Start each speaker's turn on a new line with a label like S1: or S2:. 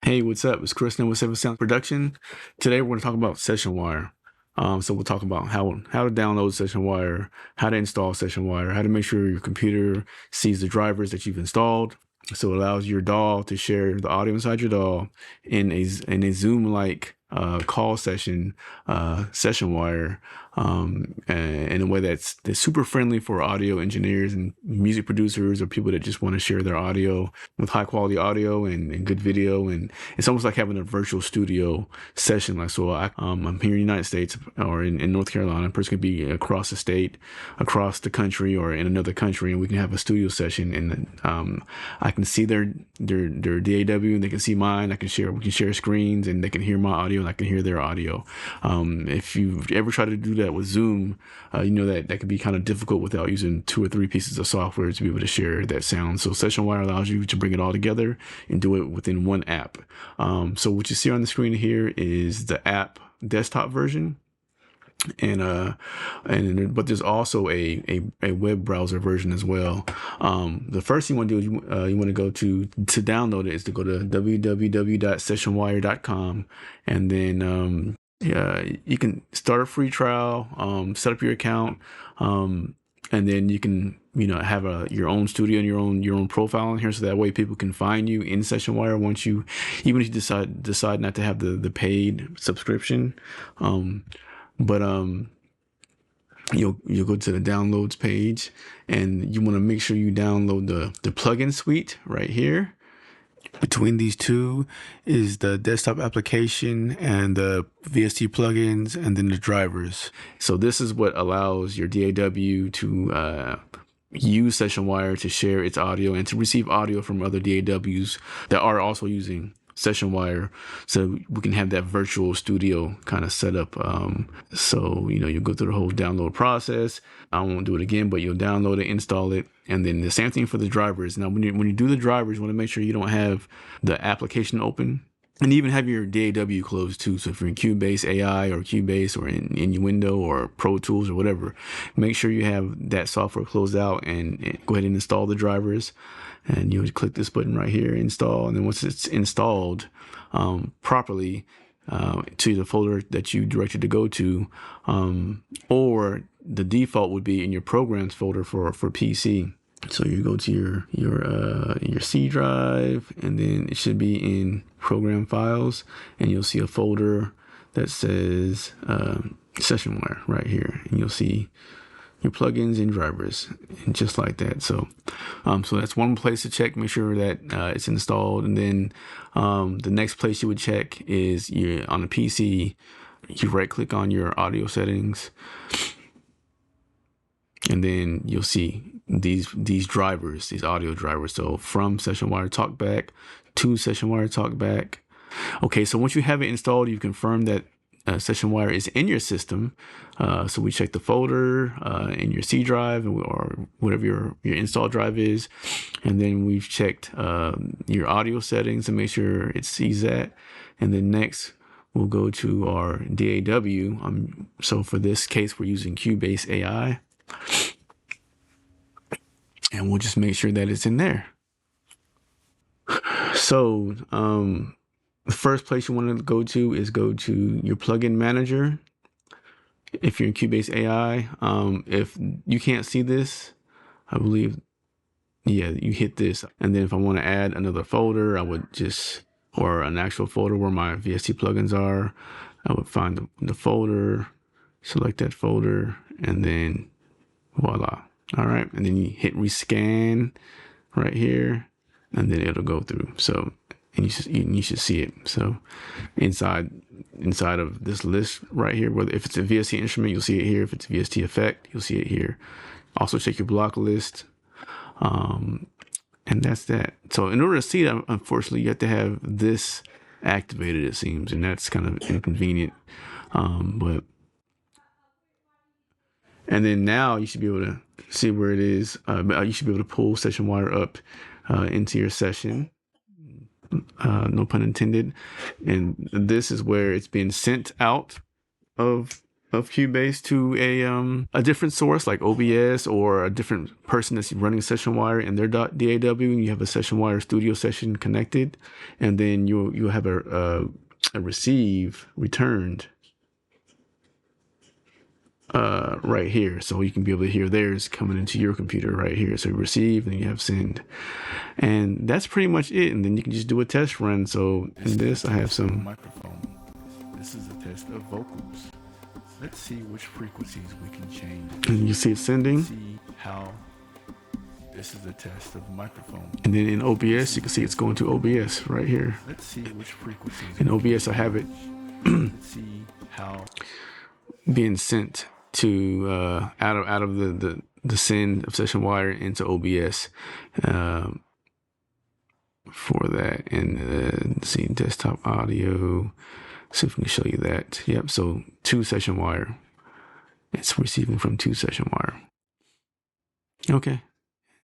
S1: Hey, what's up? It's Chris with Seven Sound Production. Today we're going to talk about Sessionwire. So we'll talk about how to download Sessionwire, how to install Sessionwire, how to make sure your computer sees the drivers that you've installed. So it allows your DAW to share the audio inside your DAW in a Zoom-like call session, Sessionwire, in a way that's super friendly for audio engineers and music producers or people that just want to share their audio with high quality audio and good video. And it's almost like having a virtual studio session. Like, so I'm here in the United States or in North Carolina. A person could be across the state, across the country, or in another country, and we can have a studio session. And I can see their DAW, and they can see mine. We can share screens, and they can hear my audio, and I can hear their audio. If you've ever tried to do that with Zoom, you know that could be kind of difficult without using 2 or 3 pieces of software to be able to share that sound. So Sessionwire allows you to bring it all together and do it within one app. So what you see on the screen here is the app desktop version. But there's also a web browser version as well. The first thing you want to do is you want to go to download it is to go to www.sessionwire.com, and then you can start a free trial, set up your account, and then you can have your own studio and your own profile in here, so that way people can find you in Sessionwire even if you decide not to have the paid subscription. You'll go to the downloads page, and you want to make sure you download the plugin suite right here. Between these two is the desktop application and the VST plugins, and then the drivers. So this is what allows your DAW to use Sessionwire to share its audio and to receive audio from other DAWs that are also using Sessionwire, so we can have that virtual studio kind of set up. So you'll go through the whole download process. I won't do it again, but you'll download it, install it, and then the same thing for the drivers. Now when you do the drivers, you want to make sure you don't have the application open, and even have your DAW closed too. So if you're in Cubase AI or Cubase or in Innuendo or Pro Tools or whatever, make sure you have that software closed out, and go ahead and install the drivers. And you'll click this button right here, install. And then once it's installed properly to the folder that you directed to go to, or the default would be in your programs folder for PC. So you go to your C drive, and then it should be in program files, and you'll see a folder that says Sessionwire right here, and you'll see your plugins and drivers, and just like that. So that's one place to check, make sure that it's installed. And then the next place you would check is on a PC. You right click on your audio settings, and then you'll see these drivers, these audio drivers. So from Sessionwire TalkBack to Sessionwire TalkBack. Okay, so once you have it installed, you confirm that Sessionwire is in your system. So we check the folder in your C drive or whatever your install drive is, and then we've checked your audio settings to make sure it sees that. And then next we'll go to our DAW. So for this case, we're using Cubase AI, and we'll just make sure that it's in there. So the first place you want to go to is your plugin manager. If you're in Cubase AI, if you can't see this, I believe, yeah, you hit this. And then if I want to add another folder, I would or an actual folder where my VST plugins are, I would find the folder, select that folder, and then voila. All right. And then you hit rescan right here, and then it'll go through. So, and you should see it. So inside of this list right here, whether if it's a VST instrument, you'll see it here. If it's a VST effect, you'll see it here. Also check your block list. And that's that. So in order to see that, unfortunately, you have to have this activated, it seems, and that's kind of inconvenient. And then now you should be able to see where it is. You should be able to pull Sessionwire up into your session. No pun intended. And this is where it's being sent out of of Cubase to a different source like OBS, or a different person that's running Sessionwire in their DAW, and you have a Sessionwire studio session connected, and then you'll have a receive returned right here, so you can be able to hear theirs coming into your computer right here. So you receive, and you have send, and that's pretty much it. And then you can just do a test run. So in this, I have some microphone. This is a test of vocals. Let's see which frequencies we can change. And you see it sending. See how this is a test of microphone. And then in OBS, you can see it's going to OBS right here. Let's see which frequencies. In OBS, I have it let's see how being sent to out of the send of Sessionwire into OBS for that. And see desktop audio. See if we can show you that. Yep. So to Sessionwire, it's receiving from to Sessionwire. Okay.